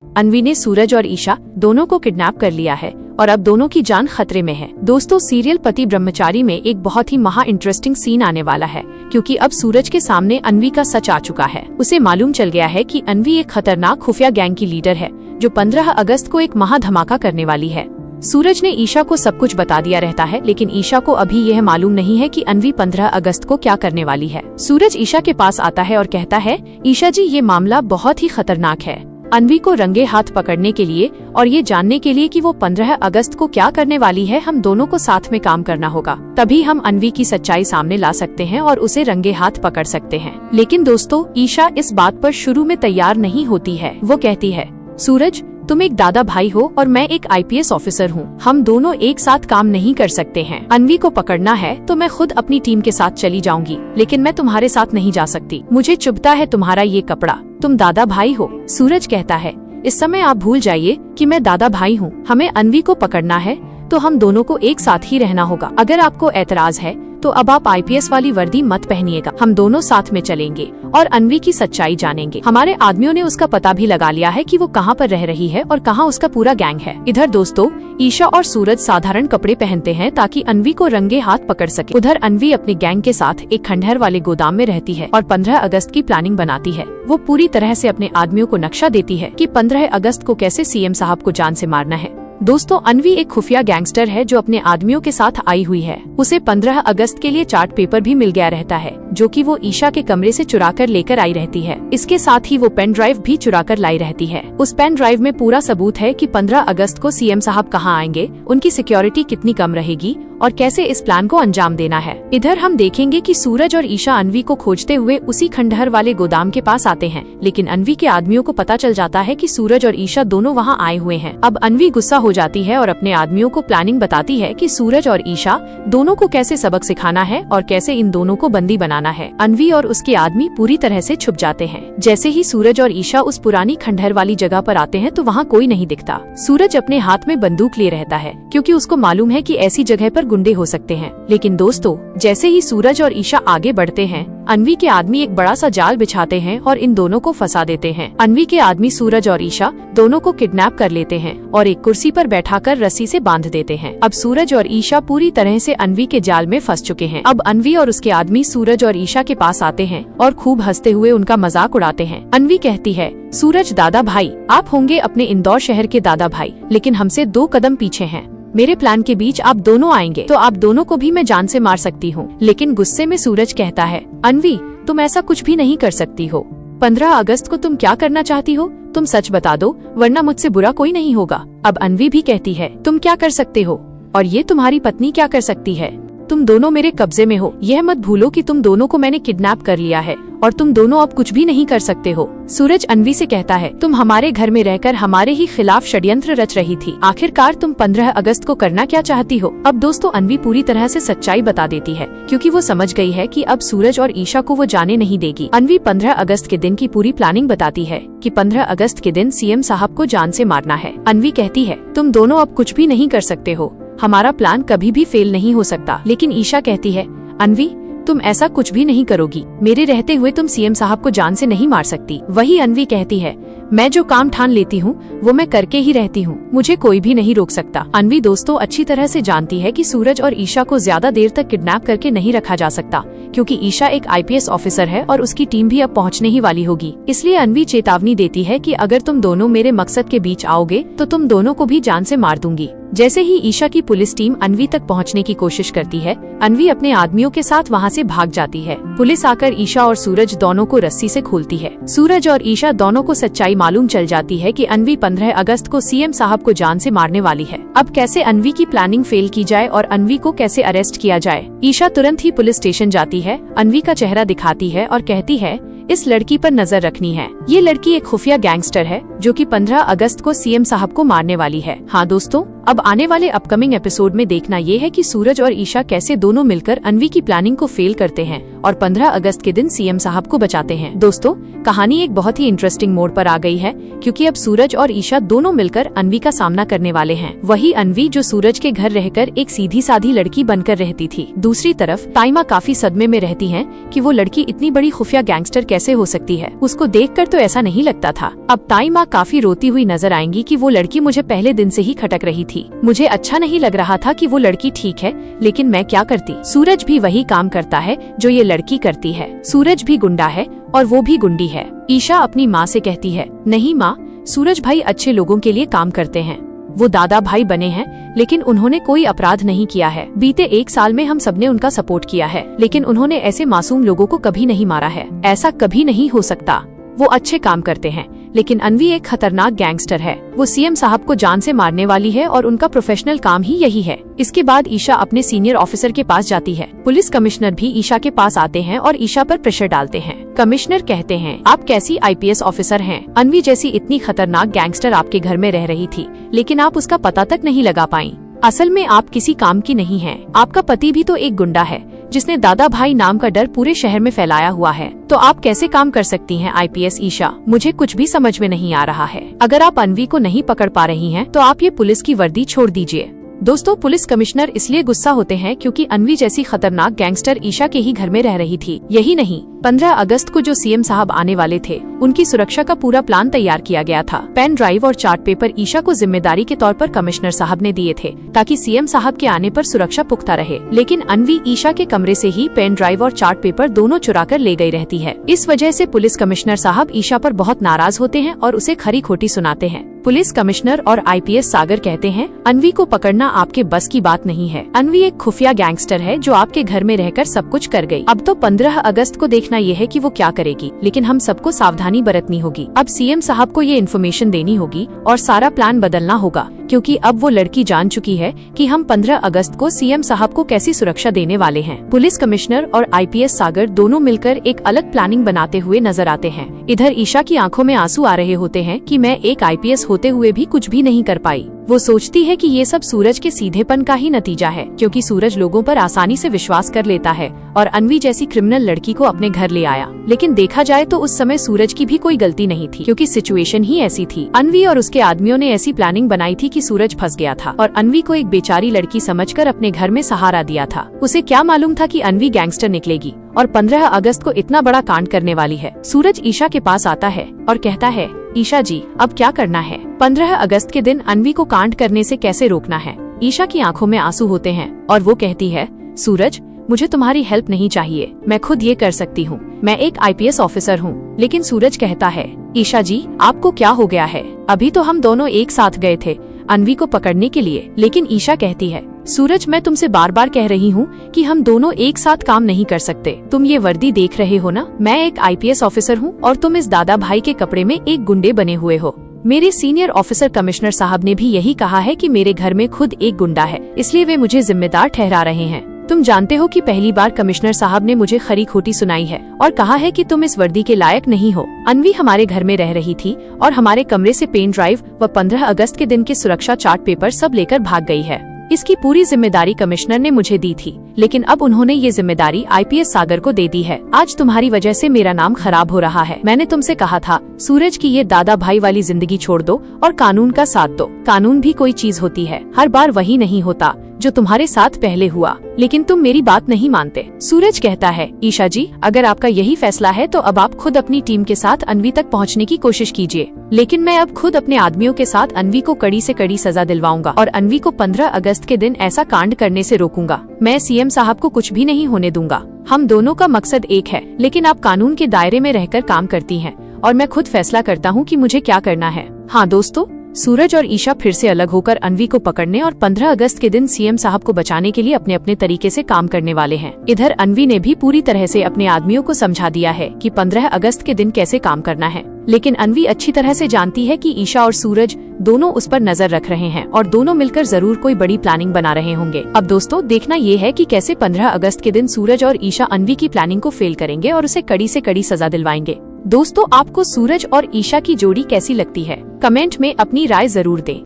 अनवी ने सूरज और ईशा दोनों को किडनैप कर लिया है और अब दोनों की जान खतरे में है। दोस्तों, सीरियल पति ब्रह्मचारी में एक बहुत ही महा इंटरेस्टिंग सीन आने वाला है, क्योंकि अब सूरज के सामने अनवी का सच आ चुका है। उसे मालूम चल गया है कि अनवी एक खतरनाक खुफिया गैंग की लीडर है, जो 15 अगस्त को एक महा धमाका करने वाली है। सूरज ने ईशा को सब कुछ बता दिया रहता है, लेकिन ईशा को अभी यह मालूम नहीं है कि अनवी 15 अगस्त को क्या करने वाली है। सूरज ईशा के पास आता है और कहता है, ईशा जी, ये मामला बहुत ही खतरनाक है। अनवी को रंगे हाथ पकड़ने के लिए और ये जानने के लिए कि वो 15 अगस्त को क्या करने वाली है, हम दोनों को साथ में काम करना होगा। तभी हम अनवी की सच्चाई सामने ला सकते हैं और उसे रंगे हाथ पकड़ सकते हैं। लेकिन दोस्तों, ईशा इस बात पर शुरू में तैयार नहीं होती है। वो कहती है, सूरज, तुम एक दादा भाई हो और मैं एक IPS ऑफिसर हूँ। हम दोनों एक साथ काम नहीं कर सकते हैं। अनवी को पकड़ना है तो मैं खुद अपनी टीम के साथ चली जाऊंगी, लेकिन मैं तुम्हारे साथ नहीं जा सकती। मुझे चुभता है तुम्हारा ये कपड़ा। तुम दादा भाई हो। सूरज कहता है, इस समय आप भूल जाइए कि मैं दादा भाई हूँ। हमें अनवी को पकड़ना है तो हम दोनों को एक साथ ही रहना होगा। अगर आपको एतराज है तो अब आप IPS वाली वर्दी मत पहनिएगा। हम दोनों साथ में चलेंगे और अनवी की सच्चाई जानेंगे। हमारे आदमियों ने उसका पता भी लगा लिया है कि वो कहाँ पर रह रही है और कहाँ उसका पूरा गैंग है। इधर दोस्तों, ईशा और सूरज साधारण कपड़े पहनते हैं ताकि अनवी को रंगे हाथ पकड़ सके। उधर अनवी अपने गैंग के साथ एक खंडहर वाले गोदाम में रहती है और 15 अगस्त की प्लानिंग बनाती है। वो पूरी तरह से अपने आदमियों को नक्शा देती है कि 15 अगस्त को कैसे CM साहब को जान से मारना है। दोस्तों, अनवी एक खुफिया गैंगस्टर है जो अपने आदमियों के साथ आई हुई है। उसे 15 अगस्त के लिए चार्ट पेपर भी मिल गया रहता है, जो कि वो ईशा के कमरे से चुरा कर लेकर आई रहती है। इसके साथ ही वो पेन ड्राइव भी चुरा कर लाई रहती है। उस पेन ड्राइव में पूरा सबूत है कि 15 अगस्त को CM साहब कहाँ आएंगे, उनकी सिक्योरिटी कितनी कम रहेगी और कैसे इस प्लान को अंजाम देना है। इधर हम देखेंगे कि सूरज और ईशा अनवी को खोजते हुए उसी खंडहर वाले गोदाम के पास आते हैं, लेकिन अनवी के आदमियों को पता चल जाता है कि सूरज और ईशा दोनों वहां आए हुए हैं। अब अनवी गुस्सा हो जाती है और अपने आदमियों को प्लानिंग बताती है कि सूरज और ईशा दोनों को कैसे सबक सिखाना है और कैसे इन दोनों को बंदी बनाना है। अनवी और उसके आदमी पूरी तरह से छुप जाते हैं। जैसे ही सूरज और ईशा उस पुरानी खंडहर वाली जगह पर आते हैं तो वहाँ कोई नहीं दिखता। सूरज अपने हाथ में बंदूक लिए रहता है, क्योंकि उसको मालूम है कि ऐसी जगह पर गुंडे हो सकते हैं। लेकिन दोस्तों, जैसे ही सूरज और ईशा आगे बढ़ते हैं, अनवी के आदमी एक बड़ा सा जाल बिछाते हैं और इन दोनों को फंसा देते हैं। अनवी के आदमी सूरज और ईशा दोनों को किडनैप कर लेते हैं और एक कुर्सी पर बैठाकर रस्सी से बांध देते हैं। अब सूरज और ईशा पूरी तरह से अनवी के जाल में फंस चुके हैं। अब अनवी और उसके आदमी सूरज और ईशा के पास आते हैं और खूब हंसते हुए उनका मजाक उड़ाते हैं। अनवी कहती है, सूरज दादा भाई, आप होंगे अपने इंदौर शहर के दादा भाई, लेकिन हमसे 2 कदम पीछे हैं। मेरे प्लान के बीच आप दोनों आएंगे तो आप दोनों को भी मैं जान से मार सकती हूँ। लेकिन गुस्से में सूरज कहता है, अनवी, तुम ऐसा कुछ भी नहीं कर सकती हो। 15 अगस्त को तुम क्या करना चाहती हो? तुम सच बता दो, वरना मुझसे बुरा कोई नहीं होगा। अब अनवी भी कहती है, तुम क्या कर सकते हो और ये तुम्हारी पत्नी क्या कर सकती है? तुम दोनों मेरे कब्जे में हो। यह मत भूलो कि तुम दोनों को मैंने किडनैप कर लिया है और तुम दोनों अब कुछ भी नहीं कर सकते हो। सूरज अनवी से कहता है, तुम हमारे घर में रहकर हमारे ही खिलाफ षड्यंत्र रच रही थी। आखिरकार तुम 15 अगस्त को करना क्या चाहती हो? अब दोस्तों, अनवी पूरी तरह से सच्चाई बता देती है, क्योंकि वो समझ गई है कि अब सूरज और ईशा को वो जाने नहीं देगी। अनवी 15 अगस्त के दिन की पूरी प्लानिंग बताती है कि 15 अगस्त के दिन CM साहब को जान से मारना है। अनवी कहती है, तुम दोनों अब कुछ भी नहीं कर सकते हो, हमारा प्लान कभी भी फेल नहीं हो सकता। लेकिन ईशा कहती है, अनवी, तुम ऐसा कुछ भी नहीं करोगी। मेरे रहते हुए तुम CM साहब को जान से नहीं मार सकती। वही अनवी कहती है, मैं जो काम ठान लेती हूँ वो मैं करके ही रहती हूँ, मुझे कोई भी नहीं रोक सकता। अनवी दोस्तों अच्छी तरह से जानती है कि सूरज और ईशा को ज्यादा देर तक किडनैप करके नहीं रखा जा सकता, क्योंकि ईशा एक IPS ऑफिसर है और उसकी टीम भी अब पहुँचने ही वाली होगी। इसलिए अनवी चेतावनी देती है कि अगर तुम दोनों मेरे मकसद के बीच आओगे तो तुम दोनों को भी जान से मार दूंगी। जैसे ही ईशा की पुलिस टीम अनवी तक पहुंचने की कोशिश करती है, अनवी अपने आदमियों के साथ वहां से भाग जाती है। पुलिस आकर ईशा और सूरज दोनों को रस्सी से खोलती है। सूरज और ईशा दोनों को सच्चाई मालूम चल जाती है कि अनवी 15 अगस्त को CM साहब को जान से मारने वाली है। अब कैसे अनवी की प्लानिंग फेल की जाए और अनवी को कैसे अरेस्ट किया जाए? ईशा तुरंत ही पुलिस स्टेशन जाती है, अनवी का चेहरा दिखाती है और कहती है, इस लड़की पर नजर रखनी है। ये लड़की एक खुफिया गैंगस्टर है जो कि 15 अगस्त को CM साहब को मारने वाली है। हाँ दोस्तों, अब आने वाले अपकमिंग एपिसोड में देखना ये है कि सूरज और ईशा कैसे दोनों मिलकर अन्वी की प्लानिंग को फेल करते हैं और 15 अगस्त के दिन सीएम साहब को बचाते हैं। दोस्तों, कहानी एक बहुत ही इंटरेस्टिंग मोड़ पर आ गई है, क्योंकि अब सूरज और ईशा दोनों मिलकर अन्वी का सामना करने वाले हैं। वही अन्वी जो सूरज के घर रहकर एक सीधी साधी लड़की बनकर रहती थी। दूसरी तरफ ताइमा काफी सदमे में रहती है कि वो लड़की इतनी बड़ी खुफिया गैंगस्टर कैसे हो सकती है। उसको देखकर तो ऐसा नहीं लगता था। अब ताइमा काफी रोती हुई नजर आएंगी कि वो लड़की मुझे पहले दिन से ही खटक रही थी। मुझे अच्छा नहीं लग रहा था कि वो लड़की ठीक है, लेकिन मैं क्या करती। सूरज भी वही काम करता है जो ये लड़की करती है। सूरज भी गुंडा है और वो भी गुंडी है। ईशा अपनी माँ से कहती है, नहीं माँ, सूरज भाई अच्छे लोगों के लिए काम करते हैं। वो दादा भाई बने हैं, लेकिन उन्होंने कोई अपराध नहीं किया है। बीते 1 साल में हम सबने उनका सपोर्ट किया है, लेकिन उन्होंने ऐसे मासूम लोगों को कभी नहीं मारा है। ऐसा कभी नहीं हो सकता। वो अच्छे काम करते हैं, लेकिन अन्वी एक खतरनाक गैंगस्टर है। वो सीएम साहब को जान से मारने वाली है और उनका प्रोफेशनल काम ही यही है। इसके बाद ईशा अपने सीनियर ऑफिसर के पास जाती है। पुलिस कमिश्नर भी ईशा के पास आते हैं और ईशा पर प्रेशर डालते हैं। कमिश्नर कहते हैं, आप कैसी आईपीएस ऑफिसर हैं? अन्वी जैसी इतनी खतरनाक गैंगस्टर आपके घर में रह रही थी, लेकिन आप उसका पता तक नहीं लगा पाई। असल में आप किसी काम की नहीं हैं। आपका पति भी तो एक गुंडा है, जिसने दादा भाई नाम का डर पूरे शहर में फैलाया हुआ है। तो आप कैसे काम कर सकती हैं आईपीएस ईशा? मुझे कुछ भी समझ में नहीं आ रहा है। अगर आप अन्वी को नहीं पकड़ पा रही हैं, तो आप ये पुलिस की वर्दी छोड़ दीजिए। दोस्तों, पुलिस कमिश्नर इसलिए गुस्सा होते हैं क्योंकि अन्वी जैसी खतरनाक गैंगस्टर ईशा के ही घर में रह रही थी। यही नहीं, 15 अगस्त को जो सीएम साहब आने वाले थे, उनकी सुरक्षा का पूरा प्लान तैयार किया गया था। पेन ड्राइव और चार्ट पेपर ईशा को जिम्मेदारी के तौर पर कमिश्नर साहब ने दिए थे, ताकि सीएम साहब के आने पर सुरक्षा पुख्ता रहे। लेकिन अन्वी ईशा के कमरे से ही पेन ड्राइव और चार्ट पेपर दोनों चुरा कर ले गई रहती है। इस वजह से पुलिस कमिश्नर साहब ईशा पर बहुत नाराज होते हैं और उसे खरी खोटी सुनाते हैं। पुलिस कमिश्नर और आईपीएस सागर कहते हैं, अन्वी को पकड़ना आपके बस की बात नहीं है। अन्वी एक खुफिया गैंगस्टर है जो आपके घर में रहकर सब कुछ कर गई। अब तो 15 अगस्त को देखना ये है कि वो क्या करेगी, लेकिन हम सबको सावधानी बरतनी होगी। अब सीएम साहब को ये इन्फॉर्मेशन देनी होगी और सारा प्लान बदलना होगा, क्योंकि अब वो लड़की जान चुकी है कि हम 15 अगस्त को सीएम साहब को कैसी सुरक्षा देने वाले हैं। पुलिस कमिश्नर और आईपीएस सागर दोनों मिलकर एक अलग प्लानिंग बनाते हुए नजर आते हैं। इधर ईशा की आंखों में आंसू आ रहे होते हैं कि मैं एक आईपीएस होते हुए भी कुछ भी नहीं कर पाई। वो सोचती है कि ये सब सूरज के सीधेपन का ही नतीजा है, क्योंकि सूरज लोगों पर आसानी से विश्वास कर लेता है और अन्वी जैसी क्रिमिनल लड़की को अपने घर ले आया। लेकिन देखा जाए तो उस समय सूरज की भी कोई गलती नहीं थी, क्योंकि सिचुएशन ही ऐसी थी। अन्वी और उसके आदमियों ने ऐसी प्लानिंग बनाई थी कि सूरज फंस गया था और अन्वी को एक बेचारी लड़की समझकर अपने घर में सहारा दिया था। उसे क्या मालूम था कि अन्वी गैंगस्टर निकलेगी और 15 अगस्त को इतना बड़ा कांड करने वाली है। सूरज ईशा के पास आता है और कहता है, ईशा जी, अब क्या करना है? 15 अगस्त के दिन अन्वी को कांड करने से कैसे रोकना है? ईशा की आंखों में आंसू होते हैं और वो कहती है, सूरज, मुझे तुम्हारी हेल्प नहीं चाहिए, मैं खुद ये कर सकती हूँ। मैं एक आईपीएस ऑफिसर हूँ। लेकिन सूरज कहता है, ईशा जी, आपको क्या हो गया है? अभी तो हम दोनों एक साथ गए थे अन्वी को पकड़ने के लिए। लेकिन ईशा कहती है, सूरज, मैं तुमसे बार बार कह रही हूँ कि हम दोनों एक साथ काम नहीं कर सकते। तुम ये वर्दी देख रहे हो ना? मैं एक आईपीएस ऑफिसर हूँ और तुम इस दादा भाई के कपड़े में एक गुंडे बने हुए हो। मेरे सीनियर ऑफिसर कमिश्नर साहब ने भी यही कहा है कि मेरे घर में खुद एक गुंडा है, इसलिए वे मुझे जिम्मेदार ठहरा रहे हैं। तुम जानते हो कि पहली बार कमिश्नर साहब ने मुझे खरी खोटी सुनाई है और कहा है कि तुम इस वर्दी के लायक नहीं हो। अन्वी हमारे घर में रह रही थी और हमारे कमरे से पेन ड्राइव व 15 अगस्त के दिन के सुरक्षा चार्ट पेपर सब लेकर भाग गई है। इसकी पूरी जिम्मेदारी कमिश्नर ने मुझे दी थी, लेकिन अब उन्होंने ये जिम्मेदारी आईपीएस सागर को दे दी है। आज तुम्हारी वजह से मेरा नाम खराब हो रहा है। मैंने तुमसे कहा था, सूरज की ये दादा भाई वाली जिंदगी छोड़ दो और कानून का साथ दो। कानून भी कोई चीज होती है, हर बार वही नहीं होता जो तुम्हारे साथ पहले हुआ, लेकिन तुम मेरी बात नहीं मानते। सूरज कहता है, ईशा जी, अगर आपका यही फैसला है तो अब आप खुद अपनी टीम के साथ अन्वी तक पहुंचने की कोशिश कीजिए। लेकिन मैं अब खुद अपने आदमियों के साथ अन्वी को कड़ी से कड़ी सजा दिलवाऊंगा और अन्वी को 15 अगस्त के दिन ऐसा कांड करने से रोकूंगा। मैं सीएम साहब को कुछ भी नहीं होने दूंगा। हम दोनों का मकसद एक है, लेकिन आप कानून के दायरे में रहकर काम करती हैं और मैं खुद फैसला करता हूँ कि मुझे क्या करना है। हाँ दोस्तों, सूरज और ईशा फिर से अलग होकर अन्वी को पकड़ने और 15 अगस्त के दिन सीएम साहब को बचाने के लिए अपने अपने तरीके से काम करने वाले हैं। इधर अन्वी ने भी पूरी तरह से अपने आदमियों को समझा दिया है कि 15 अगस्त के दिन कैसे काम करना है। लेकिन अन्वी अच्छी तरह से जानती है कि ईशा और सूरज दोनों उस पर नजर रख रहे हैं और दोनों मिलकर जरूर कोई बड़ी प्लानिंग बना रहे होंगे। अब दोस्तों, देखना ये है कि कैसे 15 अगस्त के दिन सूरज और ईशा अन्वी की प्लानिंग को फेल करेंगे और उसे कड़ी से कड़ी सजा दिलवाएंगे। दोस्तों, आपको सूरज और ईशा की जोड़ी कैसी लगती है? कमेंट में अपनी राय जरूर दें।